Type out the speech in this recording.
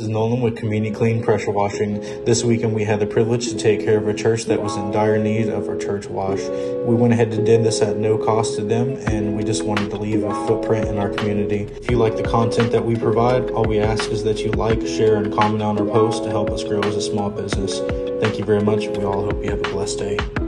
is Nolan with Community Clean Pressure Washing. This weekend we had the privilege to take care of a church that was in dire need of a church wash. We went ahead and did this at no cost to them, and we just wanted to leave a footprint in our community. If you like the content that we provide, all we ask is that you like, share, and comment on our post to help us grow as a small business. Thank you very much. We all hope you have a blessed day.